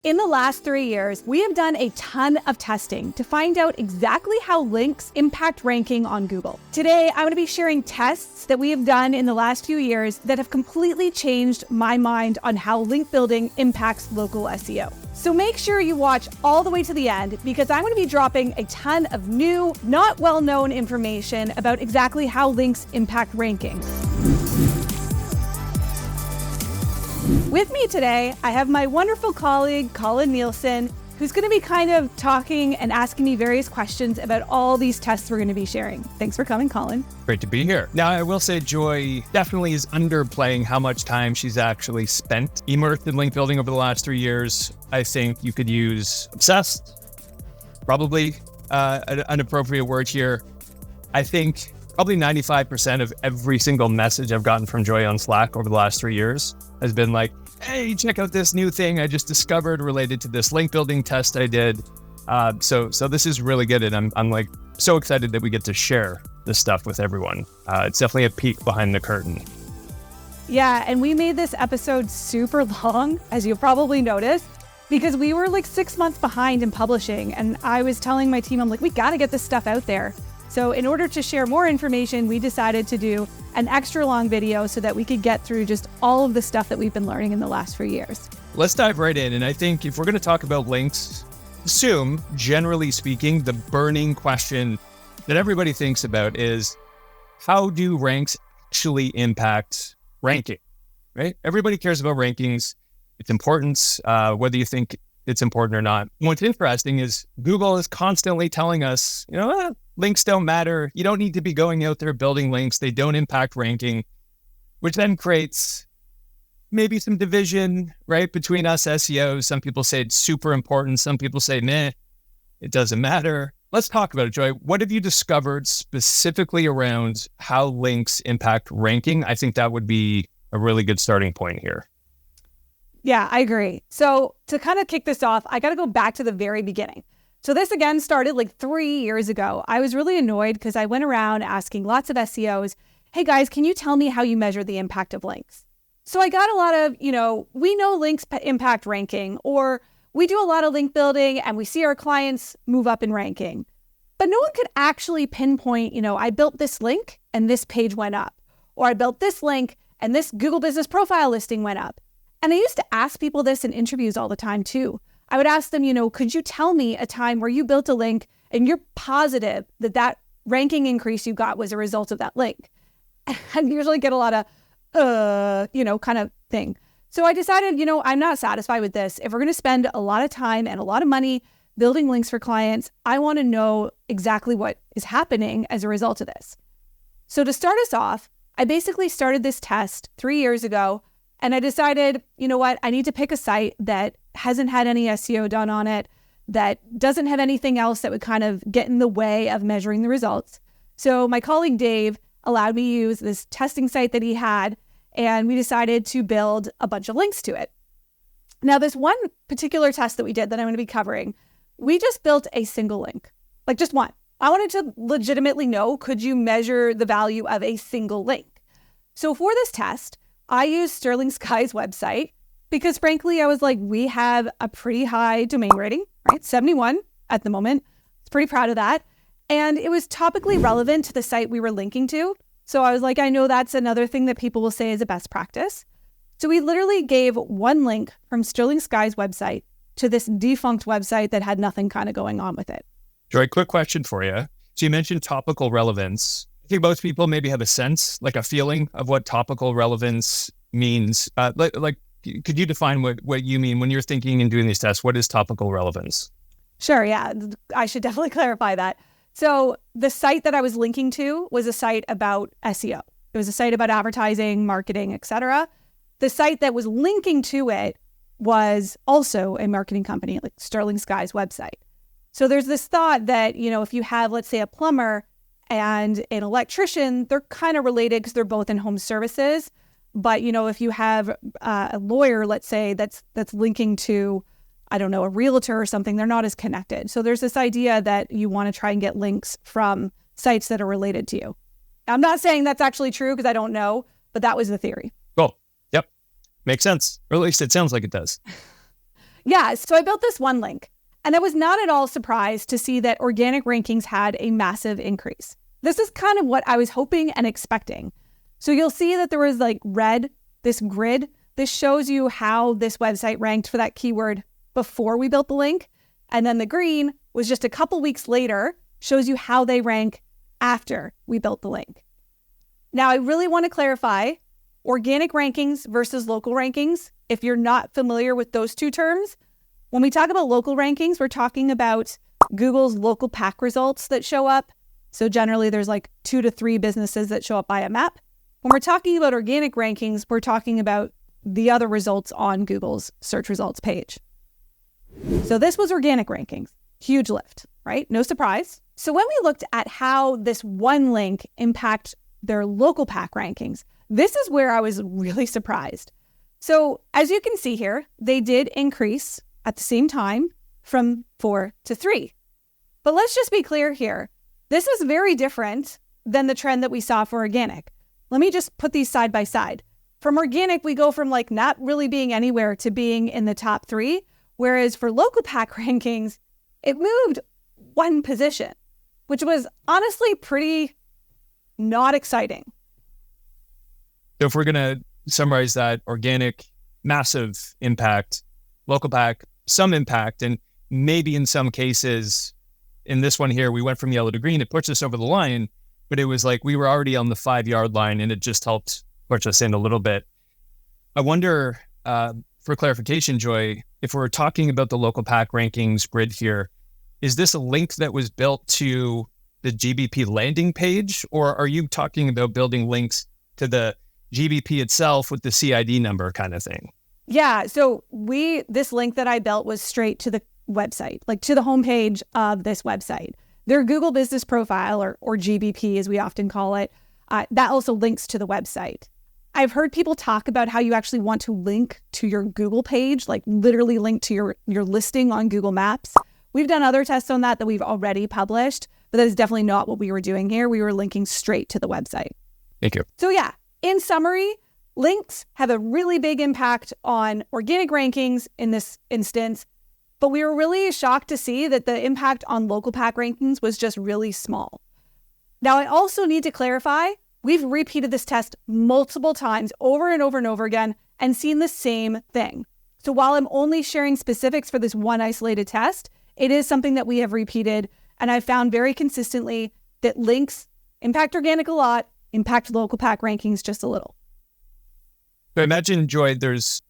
In the last 3 years, we have done a ton of testing to find out exactly how links impact ranking on Google. Today, I'm going to be sharing tests that we have done in the last few years that have completely changed my mind on how link building impacts local SEO. So make sure you watch all the way to the end because I'm going to be dropping a ton of new, not well-known information about exactly how links impact ranking. With me today, I have my wonderful colleague, Colin Nielsen, who's going to be kind of talking and asking me various questions about all these tests we're going to be sharing. Thanks for coming, Colin. Great to be here. Now, I will say Joy definitely is underplaying how much time she's actually spent immersed in link building over the last 3 years. I think you could use obsessed, probably an appropriate word here. I think probably 95% of every single message I've gotten from Joy on Slack over the last 3 years has been like, hey, check out this new thing I just discovered related to this link building test I did. So this is really good. And I'm like so excited that we get to share this stuff with everyone. It's definitely a peek behind the curtain. Yeah, and we made this episode super long, as you probably noticed, because we were like 6 months behind in publishing. And I was telling my team, I'm like, we got to get this stuff out there. So in order to share more information, we decided to do an extra long video so that we could get through just all of the stuff that we've been learning in the last few years. Let's dive right in. And I think if we're going to talk about links, assume, generally speaking, the burning question that everybody thinks about is, how do ranks actually impact ranking, right? Everybody cares about rankings, its importance, whether you think it's important or not. What's interesting is Google is constantly telling us, links don't matter. You don't need to be going out there building links. They don't impact ranking, which then creates maybe some division, right, between us SEOs. Some people say it's super important. Some people say, nah, it doesn't matter. Let's talk about it, Joy. What have you discovered specifically around how links impact ranking? I think that would be a really good starting point here. Yeah, I agree. So to kind of kick this off, I got to go back to the very beginning. So this again started like 3 years ago. I was really annoyed because I went around asking lots of SEOs, hey guys, can you tell me how you measure the impact of links? So I got a lot of, we know links impact ranking, or we do a lot of link building and we see our clients move up in ranking. But no one could actually pinpoint, I built this link and this page went up, or I built this link and this Google Business Profile listing went up. And I used to ask people this in interviews all the time too. I would ask them, could you tell me a time where you built a link and you're positive that ranking increase you got was a result of that link? And usually get a lot of, kind of thing. So I decided, I'm not satisfied with this. If we're going to spend a lot of time and a lot of money building links for clients, I want to know exactly what is happening as a result of this. So to start us off, I basically started this test 3 years ago. And I decided, I need to pick a site that hasn't had any SEO done on it, that doesn't have anything else that would kind of get in the way of measuring the results. So my colleague Dave allowed me to use this testing site that he had, and we decided to build a bunch of links to it. Now, this one particular test that we did that I'm going to be covering, we just built a single link, like just one. I wanted to legitimately know, could you measure the value of a single link? So for this test, I used Sterling Sky's website because frankly, I was like, we have a pretty high domain rating, right? 71 at the moment. I was pretty proud of that. And it was topically relevant to the site we were linking to. So I was like, I know that's another thing that people will say is a best practice. So we literally gave one link from Sterling Sky's website to this defunct website that had nothing kind of going on with it. Joy, quick question for you. So you mentioned topical relevance. I think most people maybe have a sense, like a feeling of what topical relevance means. Could you define what you mean when you're thinking and doing these tests? What is topical relevance? Sure, yeah. I should definitely clarify that. So the site that I was linking to was a site about SEO. It was a site about advertising, marketing, etc. The site that was linking to it was also a marketing company, like Sterling Sky's website. So there's this thought that, if you have, let's say, a plumber and an electrician, they're kind of related because they're both in home services. But, if you have a lawyer, let's say, that's linking to, a realtor or something, they're not as connected. So there's this idea that you want to try and get links from sites that are related to you. I'm not saying that's actually true because I don't know, but that was the theory. Cool. Yep. Makes sense. Or at least it sounds like it does. Yeah, so I built this one link, and I was not at all surprised to see that organic rankings had a massive increase. This is kind of what I was hoping and expecting. So you'll see that there was like red, this grid. This shows you how this website ranked for that keyword before we built the link. And then the green was just a couple weeks later, shows you how they rank after we built the link. Now, I really want to clarify organic rankings versus local rankings. If you're not familiar with those two terms, when we talk about local rankings, we're talking about Google's local pack results that show up. So generally there's like 2 to 3 businesses that show up by a map. When we're talking about organic rankings, we're talking about the other results on Google's search results page. So this was organic rankings, huge lift, right? No surprise. So when we looked at how this one link impact their local pack rankings, this is where I was really surprised. So as you can see here, they did increase at the same time from 4 to 3. But let's just be clear here. This is very different than the trend that we saw for organic. Let me just put these side by side. From organic, we go from like not really being anywhere to being in the top 3. Whereas for local pack rankings, it moved 1 position, which was honestly pretty not exciting. So if we're going to summarize that, organic, massive impact, local pack, some impact, and maybe in some cases, in this one here, we went from yellow to green. It pushed us over the line, but it was like we were already on the 5-yard line and it just helped push us in a little bit. I wonder, for clarification, Joy, if we're talking about the local pack rankings grid here, is this a link that was built to the GBP landing page, or are you talking about building links to the GBP itself with the CID number kind of thing? Yeah, so this link that I built was straight to the website, like to the homepage of this website. Their Google Business Profile, or GBP as we often call it, that also links to the website. I've heard people talk about how you actually want to link to your Google page, like literally link to your listing on Google Maps. We've done other tests on that we've already published, but that is definitely not what we were doing here. We were linking straight to the website. Thank you. So yeah, in summary, links have a really big impact on organic rankings in this instance, but we were really shocked to see that the impact on local pack rankings was just really small. Now, I also need to clarify, we've repeated this test multiple times over and over and over again and seen the same thing. So while I'm only sharing specifics for this one isolated test, it is something that we have repeated, and I've found very consistently that links impact organic a lot, impact local pack rankings just a little. So imagine, Joy, there's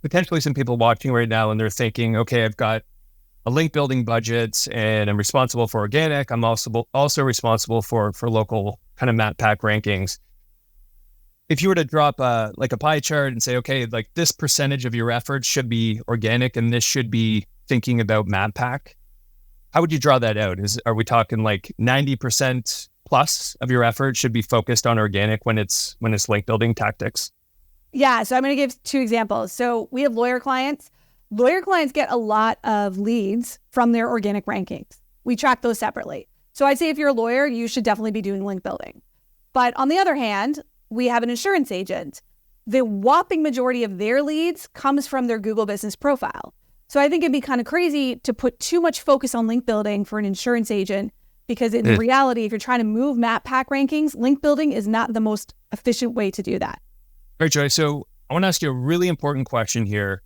potentially some people watching right now and they're thinking, okay, I've got a link building budget and I'm responsible for organic. I'm also responsible for local kind of map pack rankings. If you were to drop a pie chart and say, okay, like this percentage of your efforts should be organic and this should be thinking about map pack, how would you draw that out? Are we talking like 90% plus of your effort should be focused on organic when it's link building tactics? Yeah, so I'm going to give 2 examples. So we have lawyer clients. Lawyer clients get a lot of leads from their organic rankings. We track those separately. So I'd say if you're a lawyer, you should definitely be doing link building. But on the other hand, we have an insurance agent. The whopping majority of their leads comes from their Google Business Profile. So I think it'd be kind of crazy to put too much focus on link building for an insurance agent, because in reality, if you're trying to move map pack rankings, link building is not the most efficient way to do that. All right, Joy. So I want to ask you a really important question here.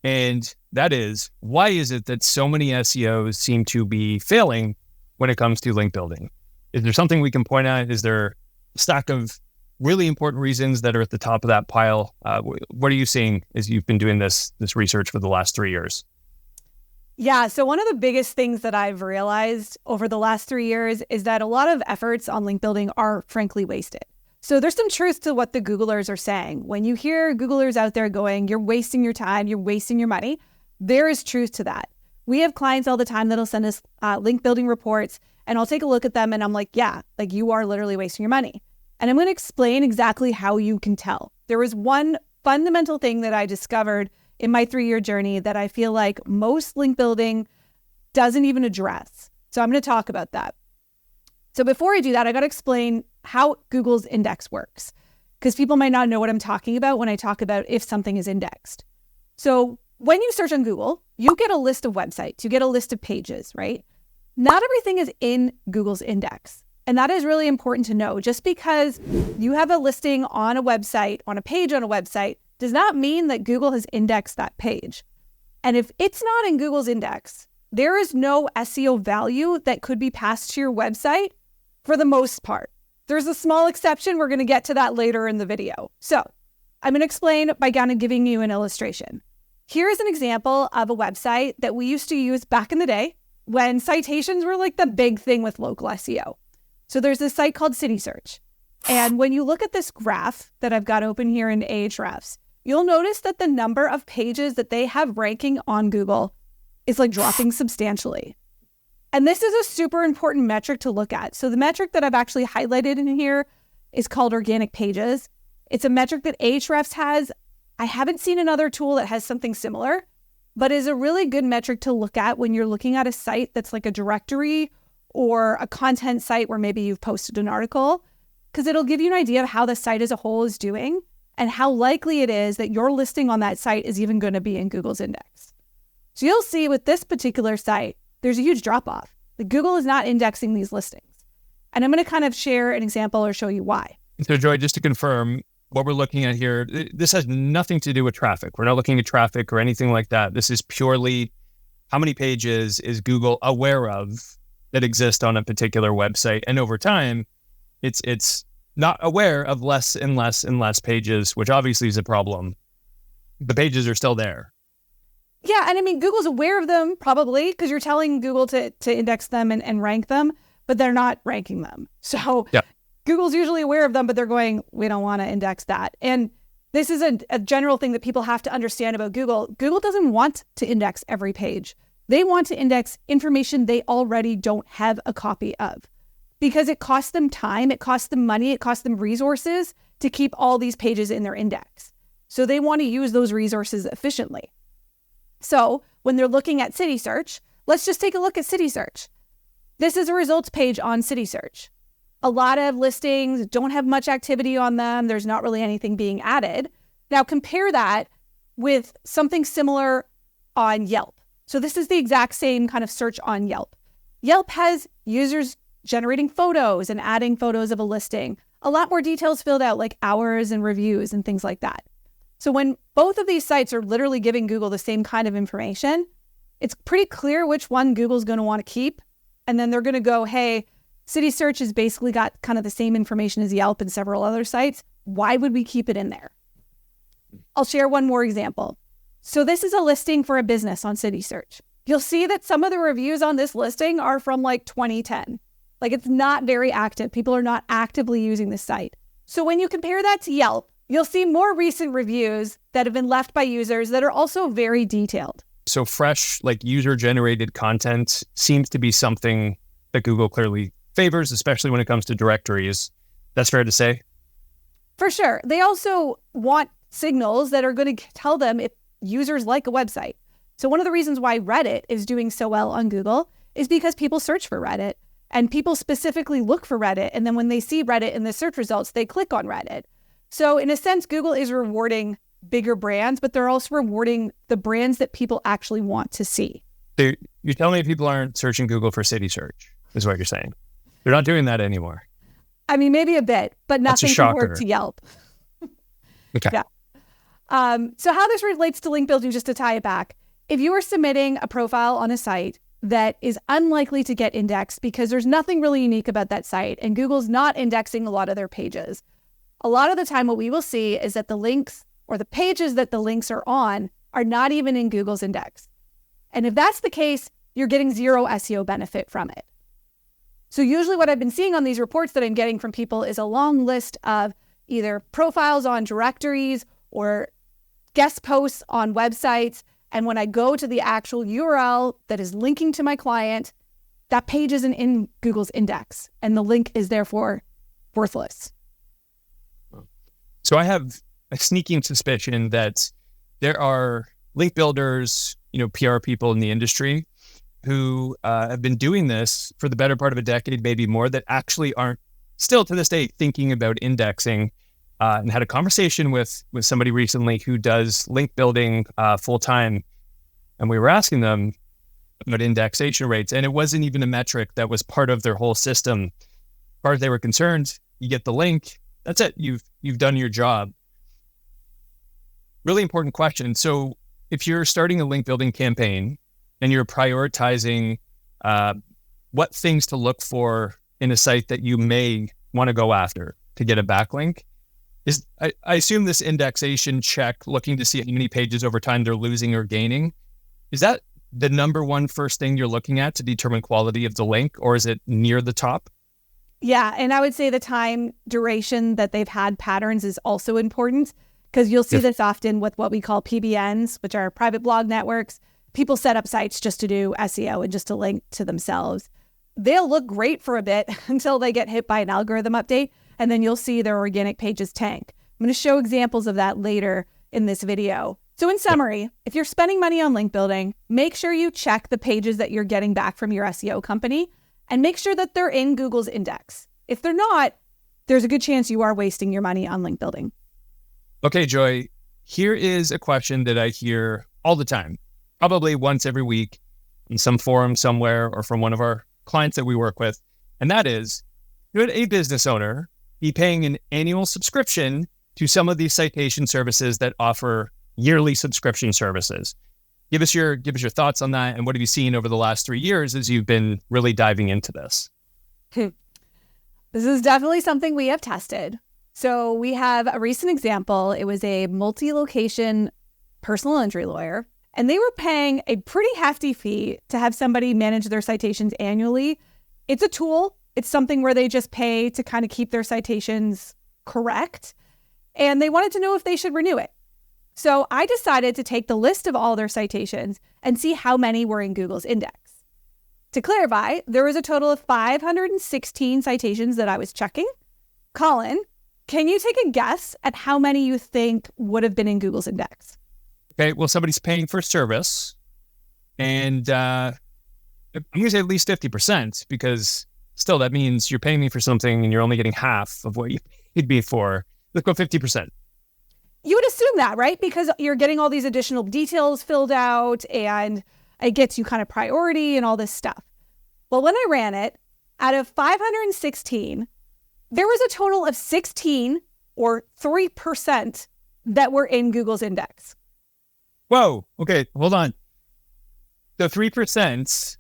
And that is, why is it that so many SEOs seem to be failing when it comes to link building? Is there something we can point at? Is there a stack of really important reasons that are at the top of that pile? What are you seeing as you've been doing this research for the last 3 years? Yeah, so one of the biggest things that I've realized over the last 3 years is that a lot of efforts on link building are frankly wasted. So there's some truth to what the Googlers are saying. When you hear Googlers out there going, you're wasting your time, you're wasting your money, there is truth to that. We have clients all the time that'll send us link building reports, and I'll take a look at them and I'm like, yeah, like you are literally wasting your money. And I'm going to explain exactly how you can tell. There was one fundamental thing that I discovered in my 3-year journey that I feel like most link building doesn't even address. So I'm going to talk about that. So before I do that, I got to explain how Google's index works, because people might not know what I'm talking about when I talk about if something is indexed. So when you search on Google, you get a list of websites, you get a list of pages, right? Not everything is in Google's index. And that is really important to know. Just because you have a listing on a website, on a page on a website, does not mean that Google has indexed that page. And if it's not in Google's index, there is no SEO value that could be passed to your website for the most part. There's a small exception. We're going to get to that later in the video. So I'm going to explain by kind of giving you an illustration. Here is an example of a website that we used to use back in the day when citations were like the big thing with local SEO. So there's this site called CitySearch. And when you look at this graph that I've got open here in Ahrefs, you'll notice that the number of pages that they have ranking on Google is like dropping substantially. And this is a super important metric to look at. So the metric that I've actually highlighted in here is called organic pages. It's a metric that Ahrefs has. I haven't seen another tool that has something similar, but is a really good metric to look at when you're looking at a site that's like a directory or a content site where maybe you've posted an article, because it'll give you an idea of how the site as a whole is doing and how likely it is that your listing on that site is even going to be in Google's index. So you'll see with this particular site, there's a huge drop-off. Like Google is not indexing these listings. And I'm going to kind of share an example or show you why. So Joy, just to confirm, what we're looking at here, this has nothing to do with traffic. We're not looking at traffic or anything like that. This is purely how many pages is Google aware of that exist on a particular website. And over time, it's not aware of less and less and less pages, which obviously is a problem. The pages are still there. Yeah, and I mean, Google's aware of them probably because you're telling Google to index them and rank them, but they're not ranking them. So yeah. Google's usually aware of them, but they're going, we don't want to index that. And this is a general thing that people have to understand about Google. Google doesn't want to index every page. They want to index information they already don't have a copy of because it costs them time, it costs them money, it costs them resources to keep all these pages in their index. So they want to use those resources efficiently. So when they're looking at CitySearch, let's just take a look at CitySearch. This is a results page on CitySearch. A lot of listings don't have much activity on them. There's not really anything being added. Now compare that with something similar on Yelp. So this is the exact same kind of search on Yelp. Yelp has users generating photos and adding photos of a listing. A lot more details filled out like hours and reviews and things like that. So when both of these sites are literally giving Google the same kind of information, it's pretty clear which one Google's going to want to keep. And then they're going to go, hey, CitySearch has basically got kind of the same information as Yelp and several other sites. Why would we keep it in there? I'll share one more example. So this is a listing for a business on CitySearch. You'll see that some of the reviews on this listing are from like 2010. Like it's not very active. People are not actively using this site. So when you compare that to Yelp, you'll see more recent reviews that have been left by users that are also very detailed. So fresh, like user-generated content seems to be something that Google clearly favors, especially when it comes to directories. That's fair to say? For sure. They also want signals that are going to tell them if users like a website. So one of the reasons why Reddit is doing so well on Google is because people search for Reddit and people specifically look for Reddit. And then when they see Reddit in the search results, they click on Reddit. So in a sense, Google is rewarding bigger brands, but they're also rewarding the brands that people actually want to see. You're telling me people aren't searching Google for CitySearch, is what you're saying. They're not doing that anymore. I mean, maybe a bit, but nothing compared to Yelp. Okay. Yeah. So how this relates to link building, just to tie it back, if you are submitting a profile on a site that is unlikely to get indexed because there's nothing really unique about that site and Google's not indexing a lot of their pages, a lot of the time what we will see is that the links or the pages that the links are on are not even in Google's index. And if that's the case, you're getting zero SEO benefit from it. So usually what I've been seeing on these reports that I'm getting from people is a long list of either profiles on directories or guest posts on websites. And when I go to the actual URL that is linking to my client, that page isn't in Google's index and the link is therefore worthless. So I have a sneaking suspicion that there are link builders, PR people in the industry who have been doing this for the better part of a decade, maybe more, that actually aren't still to this day thinking about indexing. And had a conversation with somebody recently who does link building full time. and we were asking them about indexation rates, and it wasn't even a metric that was part of their whole system. As far as they were concerned, you get the link, that's it. You've done your job. Really important question. So if you're starting a link building campaign and you're prioritizing what things to look for in a site that you may want to go after to get a backlink, I assume this indexation check, looking to see how many pages over time they're losing or gaining, is that the number one first thing you're looking at to determine quality of the link, or is it near the top? Yeah, and I would say the time duration that they've had patterns is also important, because you'll see this often with what we call PBNs, which are private blog networks. People set up sites just to do SEO and just to link to themselves. They'll look great for a bit until they get hit by an algorithm update, and then you'll see their organic pages tank. I'm going to show examples of that later in this video. So in summary, if you're spending money on link building, make sure you check the pages that you're getting back from your SEO company and make sure that they're in Google's index. If they're not, there's a good chance you are wasting your money on link building. Okay, Joy, here is a question that I hear all the time, probably once every week in some forum somewhere or from one of our clients that we work with. And that is, should a business owner be paying an annual subscription to some of these citation services that offer yearly subscription services? Give us your thoughts on that, and what have you seen over the last 3 years as you've been really diving into this? This is definitely something we have tested. So we have a recent example. It was a multi-location personal injury lawyer, and they were paying a pretty hefty fee to have somebody manage their citations annually. It's a tool. It's something where they just pay to kind of keep their citations correct. And they wanted to know if they should renew it. So I decided to take the list of all their citations and see how many were in Google's index. To clarify, there was a total of 516 citations that I was checking. Colin, can you take a guess at how many you think would have been in Google's index? Okay, well, somebody's paying for service, and I'm going to say at least 50%, because still that means you're paying me for something and you're only getting half of what you paid me for. Let's go 50%. You would assume that, right? Because you're getting all these additional details filled out and it gets you kind of priority and all this stuff. Well, when I ran it, out of 516, there was a total of 16 or 3% that were in Google's index. Whoa. Okay, hold on. So 3%,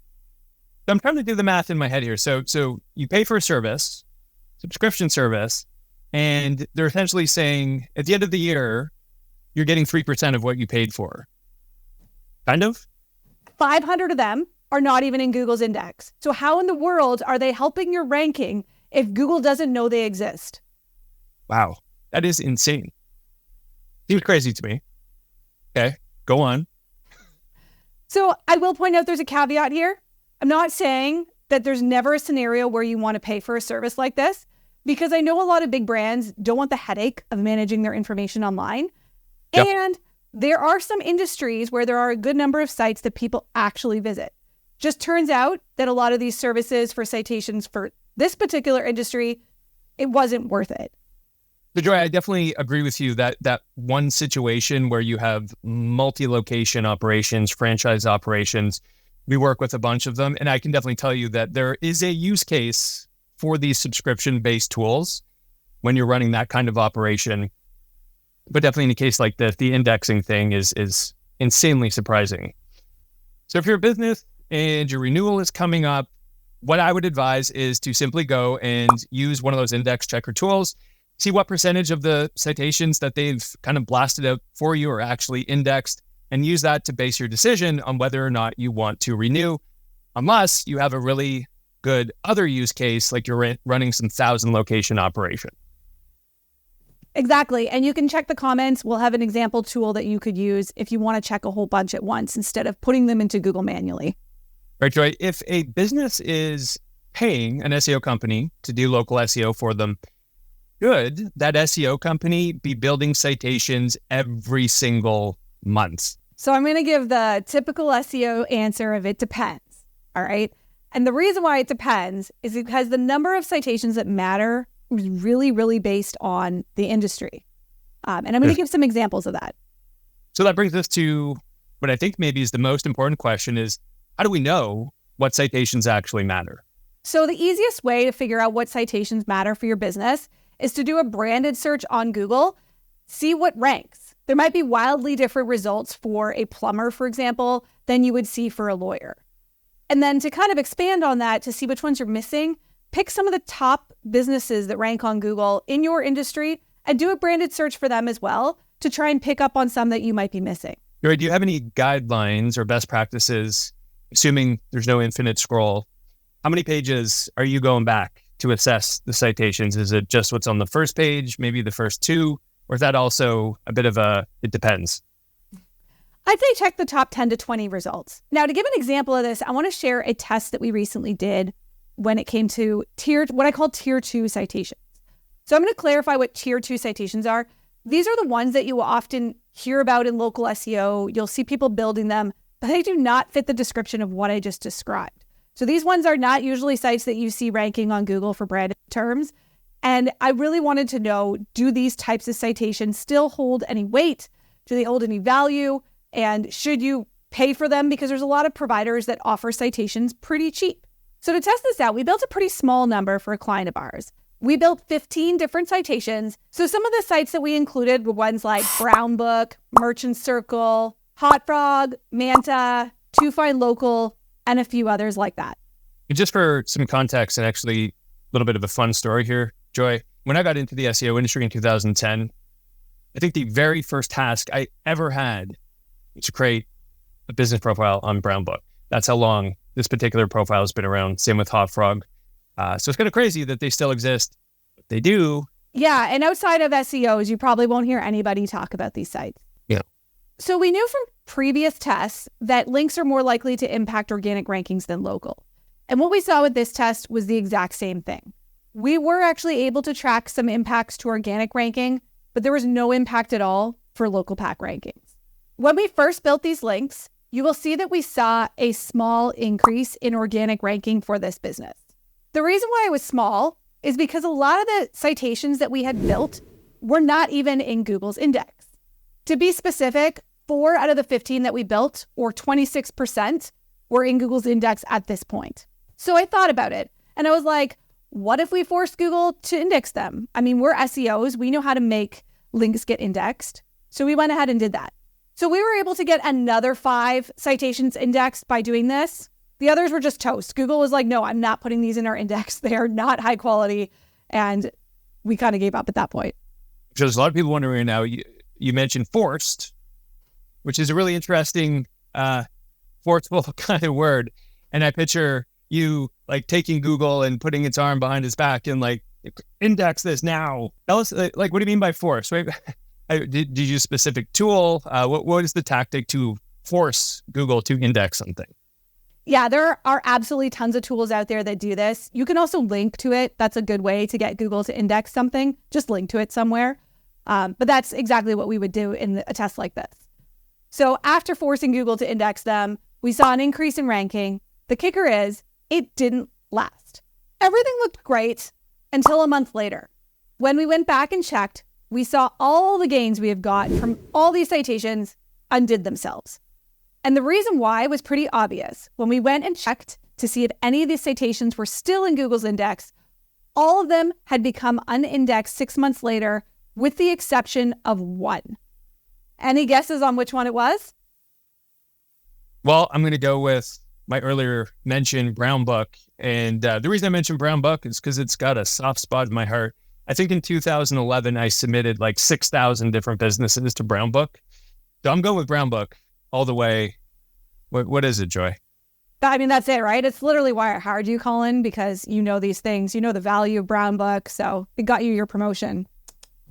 I'm trying to do the math in my head here. So you pay for a service, subscription service, and they're essentially saying at the end of the year, you're getting 3% of what you paid for. Kind of? 500 of them are not even in Google's index. So how in the world are they helping your ranking if Google doesn't know they exist? Wow, that is insane. Seems crazy to me. Okay, go on. So I will point out there's a caveat here. I'm not saying that there's never a scenario where you want to pay for a service like this, because I know a lot of big brands don't want the headache of managing their information online. Yep. And there are some industries where there are a good number of sites that people actually visit. Just turns out that a lot of these services for citations for this particular industry, it wasn't worth it. So Joy, I definitely agree with you that one situation where you have multi-location operations, franchise operations, we work with a bunch of them. And I can definitely tell you that there is a use case for these subscription-based tools when you're running that kind of operation. But definitely in a case like this, the indexing thing is insanely surprising. So if you're a business and your renewal is coming up, what I would advise is to simply go and use one of those index checker tools, see what percentage of the citations that they've kind of blasted out for you are actually indexed, and use that to base your decision on whether or not you want to renew, unless you have a really good other use case, like you're running some 1,000 location operation. Exactly. And you can check the comments. We'll have an example tool that you could use if you want to check a whole bunch at once instead of putting them into Google manually. Right, Joy. If a business is paying an SEO company to do local SEO for them, should that SEO company be building citations every single month? So I'm going to give the typical SEO answer of it depends. All right. And the reason why it depends is because the number of citations that matter is really, really based on the industry. And I'm going to give some examples of that. So that brings us to what I think maybe is the most important question is, how do we know what citations actually matter? So the easiest way to figure out what citations matter for your business is to do a branded search on Google, see what ranks. There might be wildly different results for a plumber, for example, than you would see for a lawyer. And then to kind of expand on that, to see which ones you're missing, pick some of the top businesses that rank on Google in your industry and do a branded search for them as well to try and pick up on some that you might be missing. Joy, do you have any guidelines or best practices, assuming there's no infinite scroll? How many pages are you going back to assess the citations? Is it just what's on the first page, maybe the first two, or is that also a bit of it depends? I'd say check the top 10 to 20 results. Now, to give an example of this, I want to share a test that we recently did when it came to what I call tier 2 citations. So I'm going to clarify what tier 2 citations are. These are the ones that you will often hear about in local SEO. You'll see people building them, but they do not fit the description of what I just described. So these ones are not usually sites that you see ranking on Google for branded terms. And I really wanted to know, do these types of citations still hold any weight? Do they hold any value? And should you pay for them? Because there's a lot of providers that offer citations pretty cheap. So to test this out, we built a pretty small number for a client of ours. We built 15 different citations. So some of the sites that we included were ones like Brown Book, Merchant Circle, Hot Frog, Manta, To Find Local, and a few others like that. And just for some context and actually a little bit of a fun story here, Joy, when I got into the SEO industry in 2010, I think the very first task I ever had was to create a business profile on Brown Book. That's how long this particular profile has been around. Same with Hot Frog. So it's kind of crazy that they still exist, but they do. Yeah, and outside of SEOs, you probably won't hear anybody talk about these sites. Yeah. So we knew from previous tests that links are more likely to impact organic rankings than local. And what we saw with this test was the exact same thing. We were actually able to track some impacts to organic ranking, but there was no impact at all for local pack rankings. When we first built these links, you will see that we saw a small increase in organic ranking for this business. The reason why it was small is because a lot of the citations that we had built were not even in Google's index. To be specific, 4 out of the 15 that we built, or 26%, were in Google's index at this point. So I thought about it, and I was like, what if we forced Google to index them? I mean, we're SEOs. We know how to make links get indexed. So we went ahead and did that. So we were able to get another 5 citations indexed by doing this. The others were just toast. Google was like, no, I'm not putting these in our index. They are not high quality. And we kind of gave up at that point. So there's a lot of people wondering now, you mentioned forced, which is a really interesting, forceful kind of word. And I picture you like taking Google and putting its arm behind its back and like, index this now. Tell us, like, what do you mean by force, right? Did you use a specific tool? What is the tactic to force Google to index something? Yeah, there are absolutely tons of tools out there that do this. You can also link to it. That's a good way to get Google to index something. Just link to it somewhere. But that's exactly what we would do in a test like this. So after forcing Google to index them, we saw an increase in ranking. The kicker is it didn't last. Everything looked great until a month later. When we went back and checked, we saw all the gains we have got from all these citations undid themselves. And the reason why was pretty obvious. When we went and checked to see if any of these citations were still in Google's index, all of them had become unindexed 6 months later, with the exception of one. Any guesses on which one it was? Well, I'm going to go with my earlier mentioned Brown Book. And the reason I mentioned Brown Book is because it's got a soft spot in my heart. I think in 2011, I submitted like 6,000 different businesses to Brown Book. So I'm going with Brown Book all the way. What is it, Joy? I mean, that's it, right? It's literally why I hired you, Colin, because you know these things. You know the value of Brown Book. So it got you your promotion.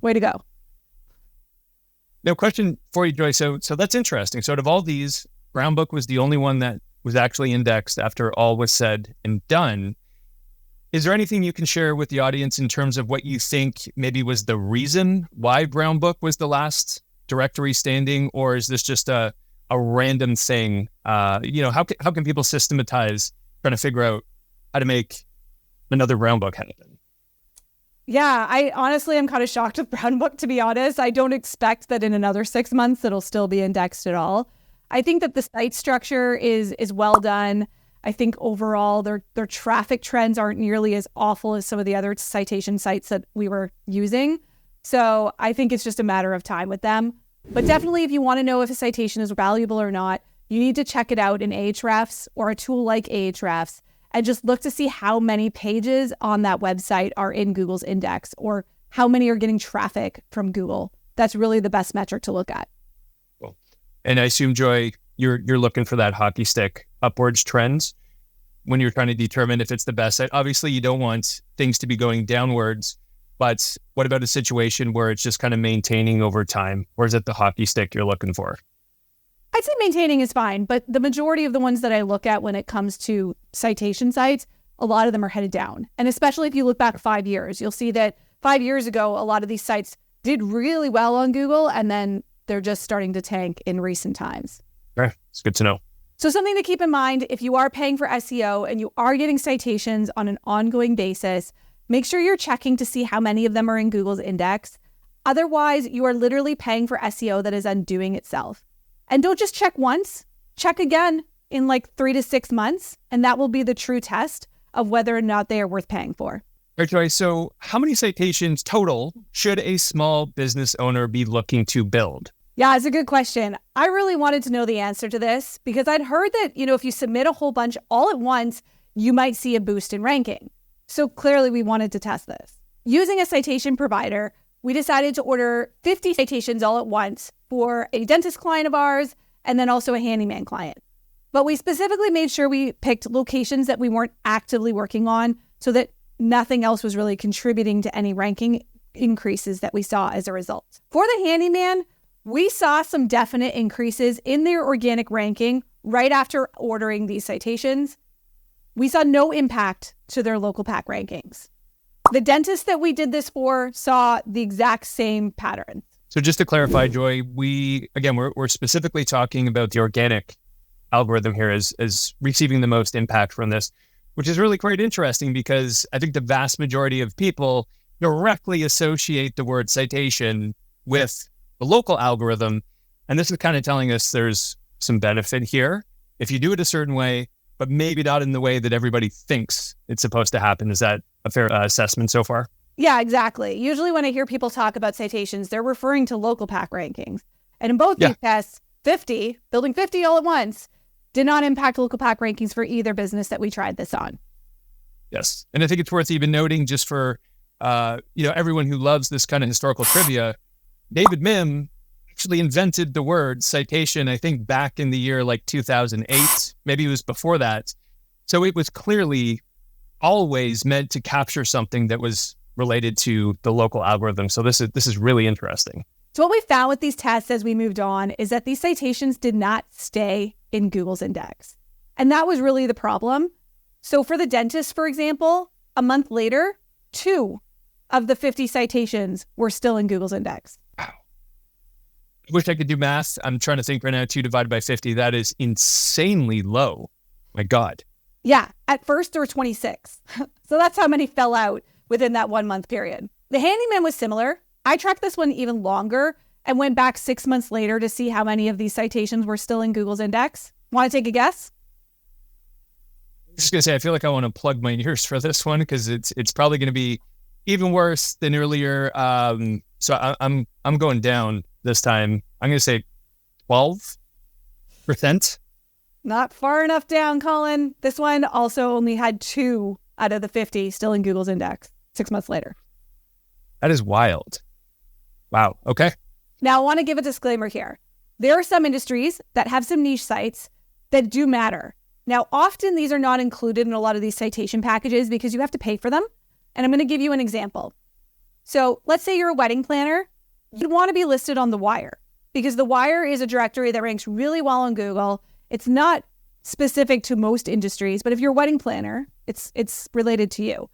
Way to go. Now, question for you, Joy. So that's interesting. So out of all these, Brown Book was the only one that was actually indexed after all was said and done. Is there anything you can share with the audience in terms of what you think maybe was the reason why Brown Book was the last directory standing, or is this just a random thing? How can people systematize trying to figure out how to make another Brown Book happen? Yeah, I honestly am kind of shocked with Brown Book, to be honest. I don't expect that in another 6 months it'll still be indexed at all. I think that the site structure is well done. I think overall their traffic trends aren't nearly as awful as some of the other citation sites that we were using. So I think it's just a matter of time with them. But definitely, if you want to know if a citation is valuable or not, you need to check it out in Ahrefs or a tool like Ahrefs and just look to see how many pages on that website are in Google's index or how many are getting traffic from Google. That's really the best metric to look at. Cool. And I assume, Joy, you're looking for that hockey stick upwards trends when you're trying to determine if it's the best site. Obviously, you don't want things to be going downwards, but what about a situation where it's just kind of maintaining over time? Or is it the hockey stick you're looking for? I'd say maintaining is fine, but the majority of the ones that I look at when it comes to citation sites, a lot of them are headed down. And especially if you look back 5 years, you'll see that 5 years ago, a lot of these sites did really well on Google, and then they're just starting to tank in recent times. Okay, it's good to know. So something to keep in mind, if you are paying for SEO and you are getting citations on an ongoing basis, make sure you're checking to see how many of them are in Google's index. Otherwise, you are literally paying for SEO that is undoing itself. And don't just check once, check again in like 3 to 6 months, and that will be the true test of whether or not they are worth paying for. All right, Joy, so how many citations total should a small business owner be looking to build? Yeah, it's a good question. I really wanted to know the answer to this because I'd heard that, if you submit a whole bunch all at once, you might see a boost in ranking. So clearly we wanted to test this. Using a citation provider, we decided to order 50 citations all at once for a dentist client of ours and then also a handyman client. But we specifically made sure we picked locations that we weren't actively working on so that nothing else was really contributing to any ranking increases that we saw as a result. For the handyman, we saw some definite increases in their organic ranking right after ordering these citations. We saw no impact to their local pack rankings. The dentist that we did this for saw the exact same pattern. So just to clarify, Joy, we're specifically talking about the organic algorithm here as receiving the most impact from this, which is really quite interesting because I think the vast majority of people directly associate the word citation with the local algorithm. And this is kind of telling us there's some benefit here if you do it a certain way, but maybe not in the way that everybody thinks it's supposed to happen. Is that a fair assessment so far? Yeah, exactly. Usually when I hear people talk about citations, they're referring to local pack rankings. And in both these tests, building 50 all at once, did not impact local pack rankings for either business that we tried this on. Yes. And I think it's worth even noting just for, everyone who loves this kind of historical trivia, David Mim actually invented the word citation, I think back in the year like 2008, maybe it was before that. So it was clearly always meant to capture something that was related to the local algorithm. So this is really interesting. So what we found with these tests as we moved on is that these citations did not stay in Google's index. And that was really the problem. So for the dentist, for example, a month later, 2 of the 50 citations were still in Google's index. Wow. I wish I could do math. I'm trying to think right now, 2 divided by 50. That is insanely low. My God. Yeah, at first there were 26. So that's how many fell out within that 1 month period. The handyman was similar. I tracked this one even longer and went back 6 months later to see how many of these citations were still in Google's index. Want to take a guess? I'm just going to say, I feel like I want to plug my ears for this one because it's probably going to be even worse than earlier. So I'm going down this time. I'm going to say 12%. Not far enough down, Colin. This one also only had 2 out of the 50 still in Google's index 6 months later. That is wild. Wow. Okay. Now, I want to give a disclaimer here. There are some industries that have some niche sites that do matter. Now, often these are not included in a lot of these citation packages because you have to pay for them. And I'm going to give you an example. So let's say you're a wedding planner. You'd want to be listed on The Wire because The Wire is a directory that ranks really well on Google. It's not specific to most industries, but if you're a wedding planner, it's related to you.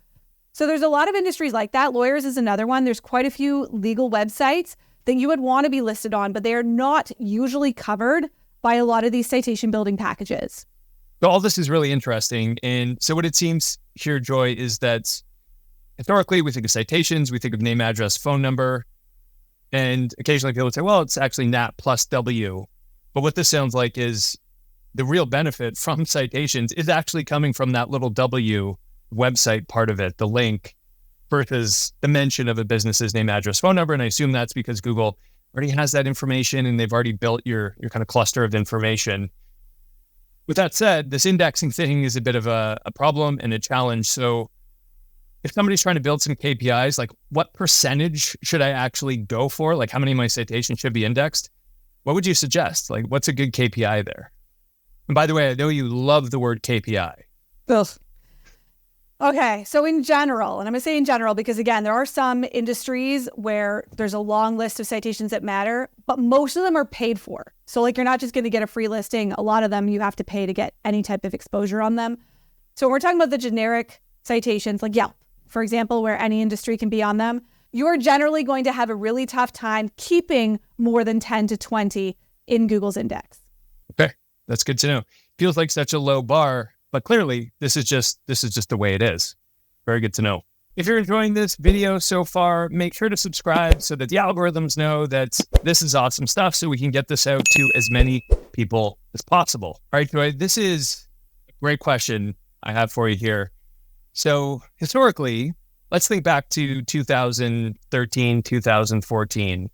So there's a lot of industries like that. Lawyers is another one. There's quite a few legal websites that you would want to be listed on, but they are not usually covered by a lot of these citation building packages. So all this is really interesting. And so what it seems here, Joy, is that historically we think of citations, we think of name, address, phone number, and occasionally people would say, well, it's actually NAT plus W. But what this sounds like is the real benefit from citations is actually coming from that little W website part of it, the link, versus the mention of a business's name, address, phone number. And I assume that's because Google already has that information and they've already built your kind of cluster of information. With that said, this indexing thing is a bit of a problem and a challenge. So if somebody's trying to build some KPIs, like what percentage should I actually go for? Like how many of my citations should be indexed? What would you suggest? Like what's a good KPI there? And by the way, I know you love the word KPI. Ugh. Okay, so in general, and I'm going to say in general because again, there are some industries where there's a long list of citations that matter, but most of them are paid for. So like you're not just going to get a free listing. A lot of them you have to pay to get any type of exposure on them. So when we're talking about the generic citations like Yelp, for example, where any industry can be on them, you're generally going to have a really tough time keeping more than 10 to 20 in Google's index. Okay, that's good to know. Feels like such a low bar. But clearly, this is just the way it is. Very good to know. If you're enjoying this video so far, make sure to subscribe so that the algorithms know that this is awesome stuff so we can get this out to as many people as possible. All right, Joy, this is a great question I have for you here. So historically, let's think back to 2013, 2014.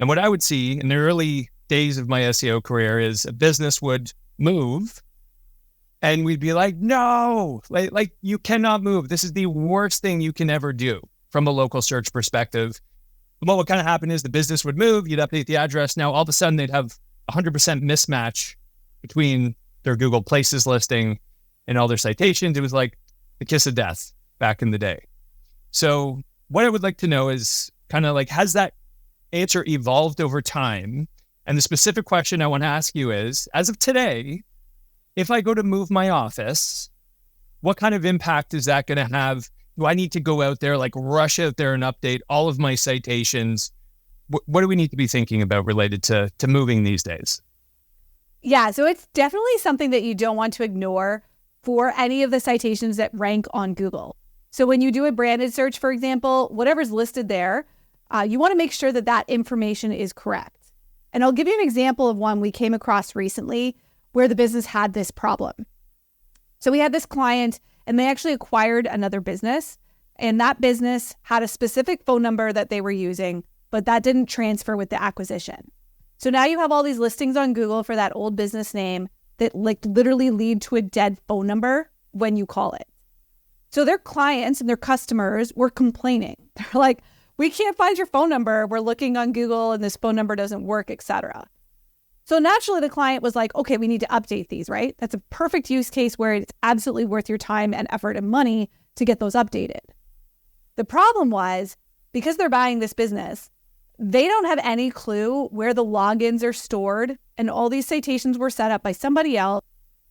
And what I would see in the early days of my SEO career is a business would move and we'd be like, no, like you cannot move. This is the worst thing you can ever do from a local search perspective. But what would kind of happen is the business would move, you'd update the address. Now, all of a sudden, they'd have 100% mismatch between their Google Places listing and all their citations. It was like the kiss of death back in the day. So what I would like to know is kind of like, has that answer evolved over time? And the specific question I want to ask you is, as of today, if I go to move my office, what kind of impact is that going to have? Do I need to go out there, like rush out there and update all of my citations? What do we need to be thinking about related to moving these days? Yeah, so it's definitely something that you don't want to ignore for any of the citations that rank on Google. So when you do a branded search, for example, whatever's listed there, you want to make sure that that information is correct. And I'll give you an example of one we came across recently where the business had this problem. So we had this client and they actually acquired another business, and that business had a specific phone number that they were using, but that didn't transfer with the acquisition. So now you have all these listings on Google for that old business name that like literally lead to a dead phone number when you call it. So their clients and their customers were complaining. They're like, we can't find your phone number. We're looking on Google and this phone number doesn't work, etc. So naturally, the client was like, okay, we need to update these, right? That's a perfect use case where it's absolutely worth your time and effort and money to get those updated. The problem was, because they're buying this business, they don't have any clue where the logins are stored, and all these citations were set up by somebody else.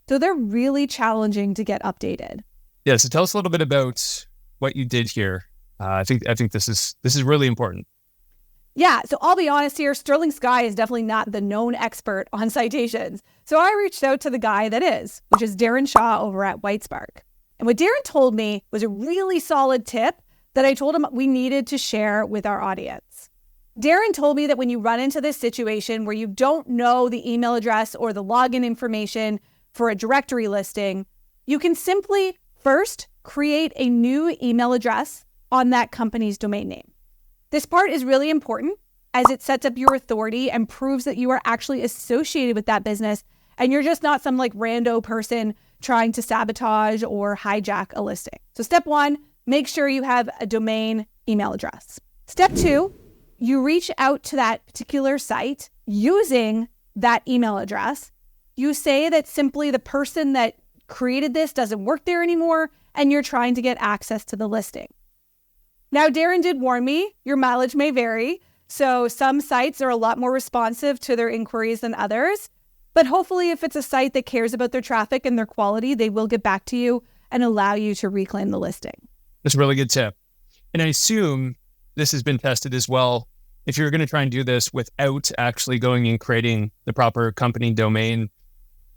So they're really challenging to get updated. Yeah, so tell us a little bit about what you did here. I think this is really important. Yeah, so I'll be honest here, Sterling Sky is definitely not the known expert on citations. So I reached out to the guy that is, which is Darren Shaw over at Whitespark. And what Darren told me was a really solid tip that I told him we needed to share with our audience. Darren told me that when you run into this situation where you don't know the email address or the login information for a directory listing, you can simply first create a new email address on that company's domain name. This part is really important as it sets up your authority and proves that you are actually associated with that business and you're just not some like rando person trying to sabotage or hijack a listing. So step one, make sure you have a domain email address. Step two, you reach out to that particular site using that email address. You say that simply the person that created this doesn't work there anymore and you're trying to get access to the listing. Now, Darren did warn me, your mileage may vary. So some sites are a lot more responsive to their inquiries than others. But hopefully, if it's a site that cares about their traffic and their quality, they will get back to you and allow you to reclaim the listing. That's a really good tip. And I assume this has been tested as well. If you're going to try and do this without actually going and creating the proper company domain,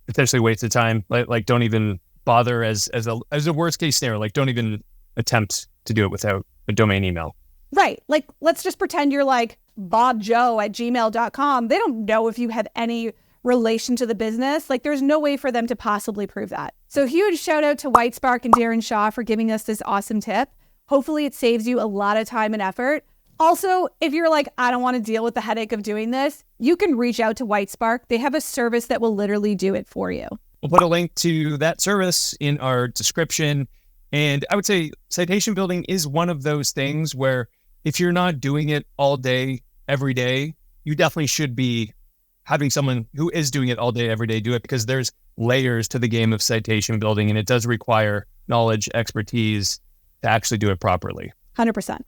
potentially waste of time. Like don't even bother as a worst case scenario. Like don't even attempt to do it without a domain email. Right. Like let's just pretend you're like bobjoe@gmail.com. They don't know if you have any relation to the business, like there's no way for them to possibly prove that. So huge shout out to Whitespark and Darren Shaw for giving us this awesome tip. Hopefully it saves you a lot of time and effort. Also, if you're like, I don't want to deal with the headache of doing this, you can reach out to Whitespark. They have a service that will literally do it for you. We'll put a link to that service in our description. And I would say citation building is one of those things where if you're not doing it all day, every day, you definitely should be having someone who is doing it all day, every day do it, because there's layers to the game of citation building and it does require knowledge, expertise to actually do it properly. 100%. All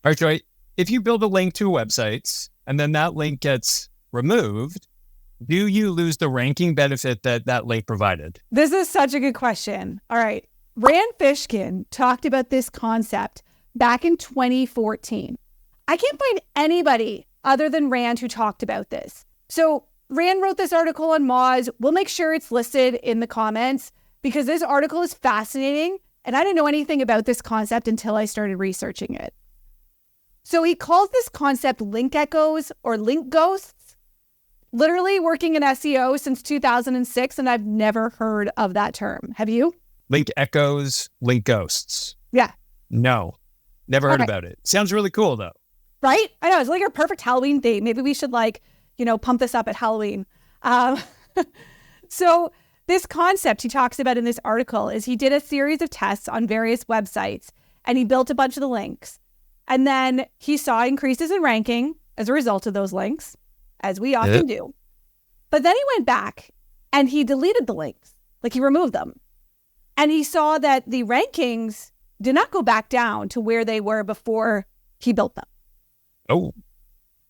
right, Joy, if you build a link to a website and then that link gets removed, do you lose the ranking benefit that link provided? This is such a good question. All right. Rand Fishkin talked about this concept back in 2014. I can't find anybody other than Rand who talked about this. So Rand wrote this article on Moz. We'll make sure it's listed in the comments because this article is fascinating. And I didn't know anything about this concept until I started researching it. So he calls this concept link echoes or link ghosts. Literally working in SEO since 2006, and I've never heard of that term. Have you? Link echoes, link ghosts. Yeah. No, never heard about it. Sounds really cool though. Right? I know, it's like our perfect Halloween theme. Maybe we should pump this up at Halloween. So this concept he talks about in this article is he did a series of tests on various websites and he built a bunch of the links. And then he saw increases in ranking as a result of those links, as we often do. But then he went back and he deleted the links, like he removed them. And he saw that the rankings did not go back down to where they were before he built them. Oh.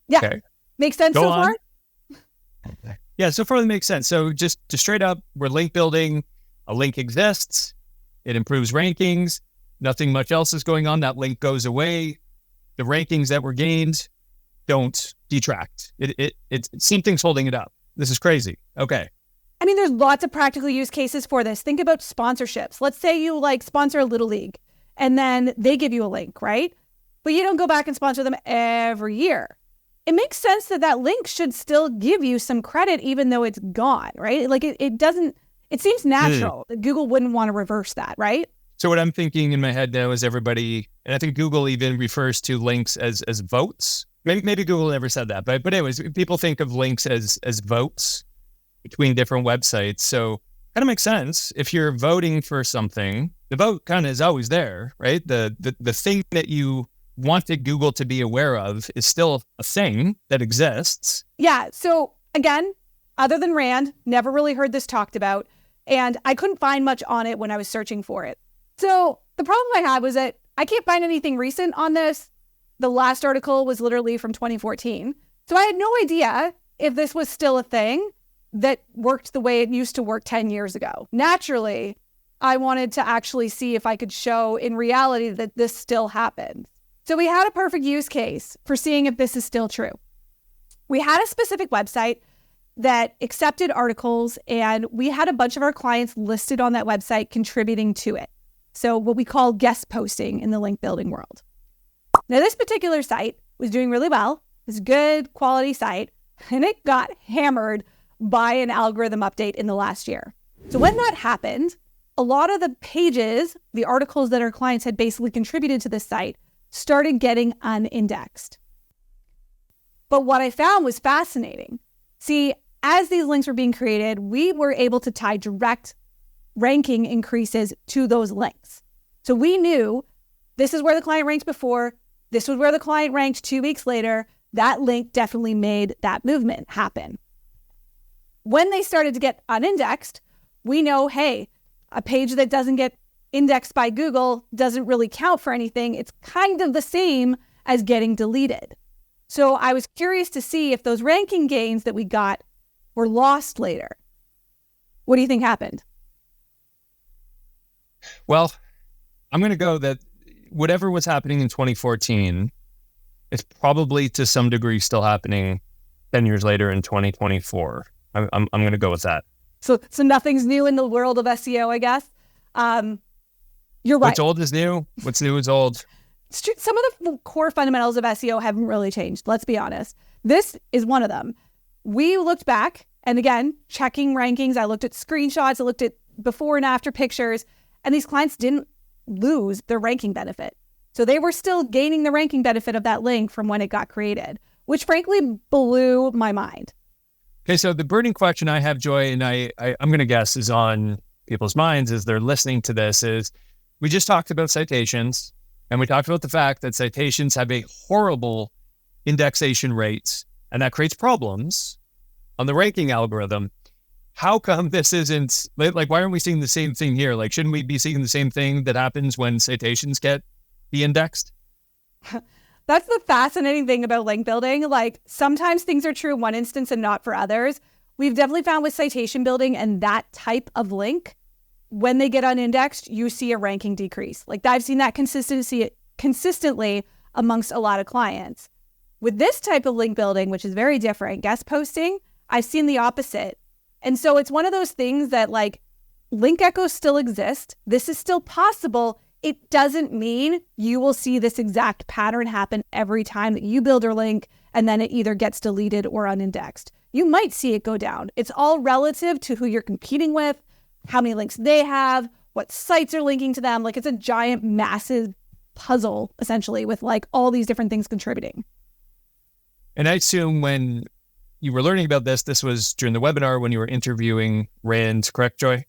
Yeah. Okay. Makes sense so far? Yeah, so far that makes sense. So just straight up, we're link building. A link exists. It improves rankings. Nothing much else is going on. That link goes away. The rankings that were gained don't detract. It something's holding it up. This is crazy. Okay. I mean, there's lots of practical use cases for this. Think about sponsorships. Let's say you sponsor a little league and then they give you a link, right? But you don't go back and sponsor them every year. It makes sense that link should still give you some credit even though it's gone, right? Like it seems natural that Google wouldn't want to reverse that, right? So what I'm thinking in my head now is everybody, and I think Google even refers to links as votes. Maybe Google never said that, but anyways, people think of links as votes between different websites. So kind of makes sense. If you're voting for something, the vote kind of is always there, right? The thing that you wanted Google to be aware of is still a thing that exists. Yeah. So again, other than Rand, never really heard this talked about. And I couldn't find much on it when I was searching for it. So the problem I had was that I can't find anything recent on this. The last article was literally from 2014. So I had no idea if this was still a thing that worked the way it used to work 10 years ago. Naturally, I wanted to actually see if I could show in reality that this still happens. So we had a perfect use case for seeing if this is still true. We had a specific website that accepted articles, and we had a bunch of our clients listed on that website contributing to it. So what we call guest posting in the link building world. Now, this particular site was doing really well. It's a good quality site, and it got hammered by an algorithm update in the last year. So when that happened, a lot of the pages, the articles that our clients had basically contributed to this site, started getting unindexed. But what I found was fascinating. See, as these links were being created, we were able to tie direct ranking increases to those links. So we knew this is where the client ranked before, this was where the client ranked 2 weeks later. That link definitely made that movement happen. When they started to get unindexed, we know, hey, a page that doesn't get indexed by Google doesn't really count for anything. It's kind of the same as getting deleted. So I was curious to see if those ranking gains that we got were lost later. What do you think happened? Well, I'm going to go that whatever was happening in 2014 is probably to some degree still happening 10 years later in 2024. I'm going to go with that. So nothing's new in the world of SEO, I guess. You're right. What's old is new. What's new is old. Some of the core fundamentals of SEO haven't really changed. Let's be honest. This is one of them. We looked back And again, checking rankings, I looked at screenshots, I looked at before and after pictures, and these clients didn't lose their ranking benefit. So they were still gaining the ranking benefit of that link from when it got created, which frankly blew my mind. Okay, so the burning question I have, Joy, and I'm going to guess is on people's minds as they're listening to this is, we just talked about citations, and we talked about the fact that citations have a horrible indexation rates, and that creates problems on the ranking algorithm. How come this isn't, like, why aren't we seeing the same thing here? Like, shouldn't we be seeing the same thing that happens when citations get de-indexed? That's the fascinating thing about link building. Like, sometimes things are true in one instance and not for others. We've definitely found with citation building and that type of link, when they get unindexed, you see a ranking decrease. Like, I've seen that consistently amongst a lot of clients. With this type of link building, which is very different, guest posting, I've seen the opposite. And so it's one of those things that, like, link echoes still exist. This is still possible. It doesn't mean you will see this exact pattern happen every time that you build a link and then it either gets deleted or unindexed. You might see it go down. It's all relative to who you're competing with, how many links they have, what sites are linking to them. Like, it's a giant, massive puzzle, essentially, with like all these different things contributing. And I assume when you were learning about this, this was during the webinar when you were interviewing Rand, correct, Joy?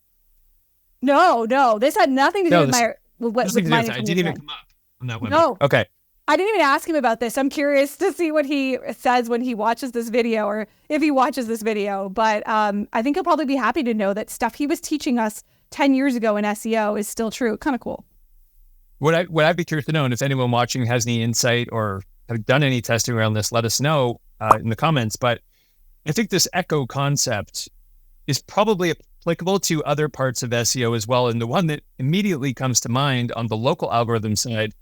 No, this had nothing to do with my... I didn't even come up on that webinar. No. Okay. I didn't even ask him about this. I'm curious to see what he says when he watches this video, or if he watches this video. But I think he'll probably be happy to know that stuff he was teaching us 10 years ago in SEO is still true. Kind of cool. What I'd be curious to know, and if anyone watching has any insight or have done any testing around this, let us know in the comments. But I think this echo concept is probably applicable to other parts of SEO as well. And the one that immediately comes to mind on the local algorithm side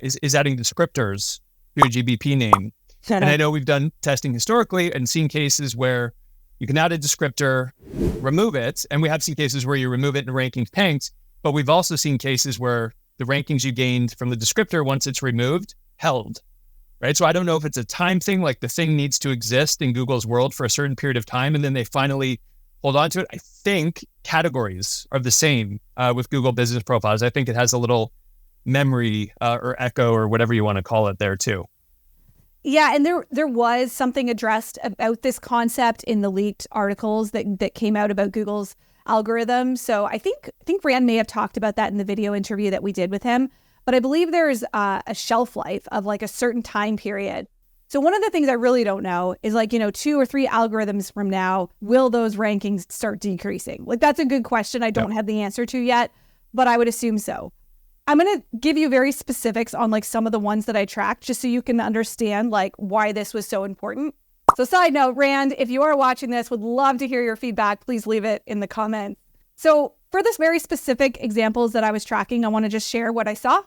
is adding descriptors to a GBP name. And I know we've done testing historically and seen cases where you can add a descriptor, remove it, and we have seen cases where you remove it and rankings tanked, but we've also seen cases where the rankings you gained from the descriptor, once it's removed, held, right? So I don't know if it's a time thing, like the thing needs to exist in Google's world for a certain period of time, and then they finally hold on to it. I think categories are the same with Google Business Profiles. I think it has a little memory or echo or whatever you want to call it there too. Yeah, and there was something addressed about this concept in the leaked articles that came out about Google's algorithm. So I think Rand may have talked about that in the video interview that we did with him. But I believe there's a shelf life of like a certain time period. So one of the things I really don't know is, like, 2 or 3 algorithms from now, will those rankings start decreasing? Like, that's a good question I don't have the answer to yet, but I would assume so. I'm going to give you very specifics on like some of the ones that I tracked, just so you can understand like why this was so important. So side note, Rand, if you are watching this, would love to hear your feedback. Please leave it in the comments. So for this very specific examples that I was tracking, I want to just share what I saw.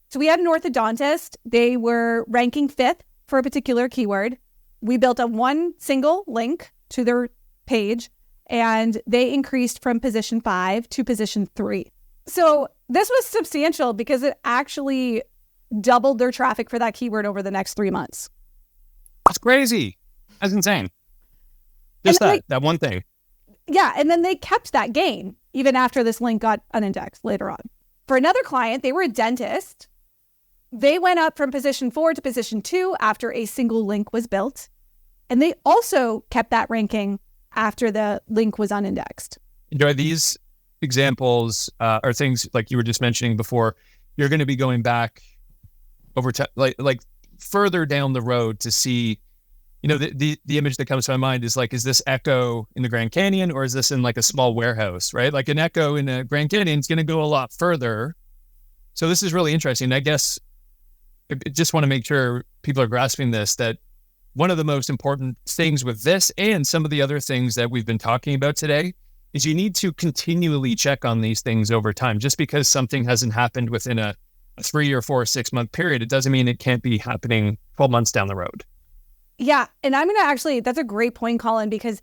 So we had an orthodontist. They were ranking 5th for a particular keyword. We built a one single link to their page, and they increased from position 5 to position 3. So this was substantial because it actually doubled their traffic for that keyword over the next 3 months. That's crazy. That's insane. Just that one thing. Yeah. And then they kept that gain even after this link got unindexed later on. For another client, they were a dentist. They went up from position 4 to position 2 after a single link was built. And they also kept that ranking after the link was unindexed. Enjoy these examples are things like you were just mentioning before. You're going to be going back over time, like further down the road to see, the image that comes to my mind is like, is this echo in the Grand Canyon or is this in like a small warehouse, right? Like an echo in a Grand Canyon is going to go a lot further. So this is really interesting. I guess I just want to make sure people are grasping this, that one of the most important things with this and some of the other things that we've been talking about today is you need to continually check on these things over time. Just because something hasn't happened within a 3 or 4 or 6 month period, it doesn't mean it can't be happening 12 months down the road. Yeah. And I'm going to that's a great point, Colin, because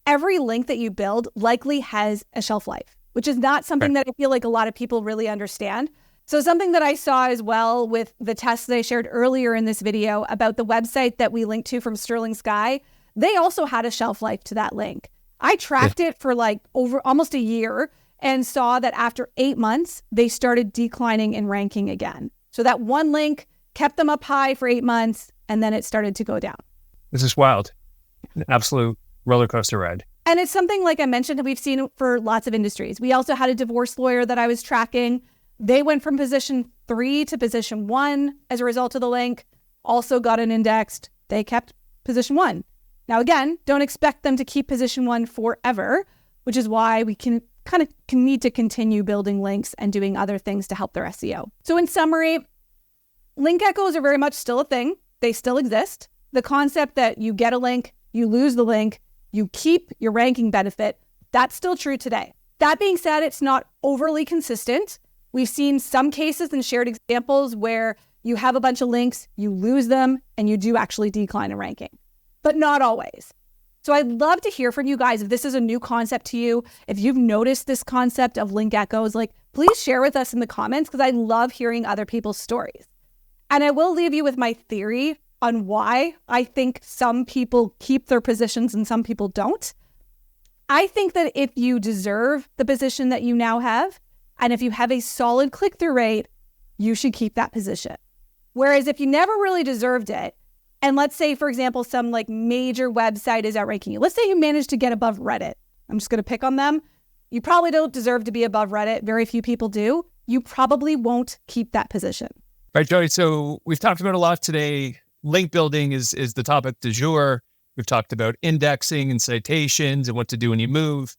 every link that you build likely has a shelf life, which is not something that I feel like a lot of people really understand. So something that I saw as well with the tests that I shared earlier in this video about the website that we linked to from Sterling Sky, they also had a shelf life to that link. I tracked it for like over almost a year and saw that after 8 months, they started declining in ranking again. So that one link kept them up high for 8 months, and then it started to go down. This is wild. An absolute roller coaster ride. And it's something, like I mentioned, that we've seen for lots of industries. We also had a divorce lawyer that I was tracking. They went from position 3 to position 1 as a result of the link, also got an indexed. They kept position 1. Now, again, don't expect them to keep position 1 forever, which is why we can need to continue building links and doing other things to help their SEO. So in summary, link echoes are very much still a thing. They still exist. The concept that you get a link, you lose the link, you keep your ranking benefit, that's still true today. That being said, it's not overly consistent. We've seen some cases and shared examples where you have a bunch of links, you lose them, and you do actually decline in ranking, but not always. So I'd love to hear from you guys if this is a new concept to you, if you've noticed this concept of link echoes, like please share with us in the comments because I love hearing other people's stories. And I will leave you with my theory on why I think some people keep their positions and some people don't. I think that if you deserve the position that you now have, and if you have a solid click-through rate, you should keep that position. Whereas if you never really deserved it, and let's say, for example, some like major website is outranking you. Let's say you managed to get above Reddit. I'm just going to pick on them. You probably don't deserve to be above Reddit. Very few people do. You probably won't keep that position. All right, Joey. So we've talked about a lot today. Link building is the topic du jour. We've talked about indexing and citations and what to do when you move.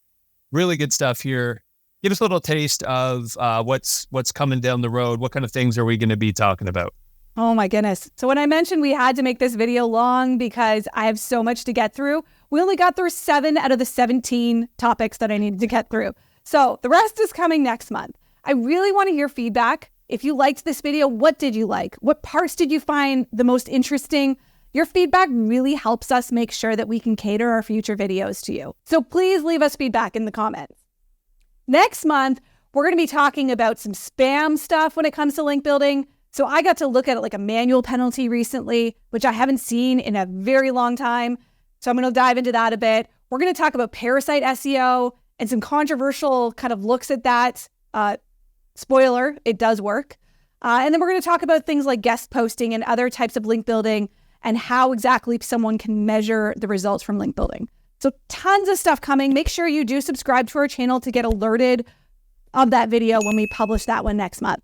Really good stuff here. Give us a little taste of what's coming down the road. What kind of things are we going to be talking about? Oh my goodness. So when I mentioned we had to make this video long because I have so much to get through, we only got through 7 out of the 17 topics that I needed to get through. So the rest is coming next month. I really want to hear feedback. If you liked this video, what did you like? What parts did you find the most interesting? Your feedback really helps us make sure that we can cater our future videos to you. So please leave us feedback in the comments. Next month, we're going to be talking about some spam stuff when it comes to link building. So I got to look at it like a manual penalty recently, which I haven't seen in a very long time. So I'm going to dive into that a bit. We're going to talk about parasite SEO and some controversial kind of looks at that. Spoiler, it does work. And then we're going to talk about things like guest posting and other types of link building and how exactly someone can measure the results from link building. So tons of stuff coming. Make sure you do subscribe to our channel to get alerted of that video when we publish that one next month.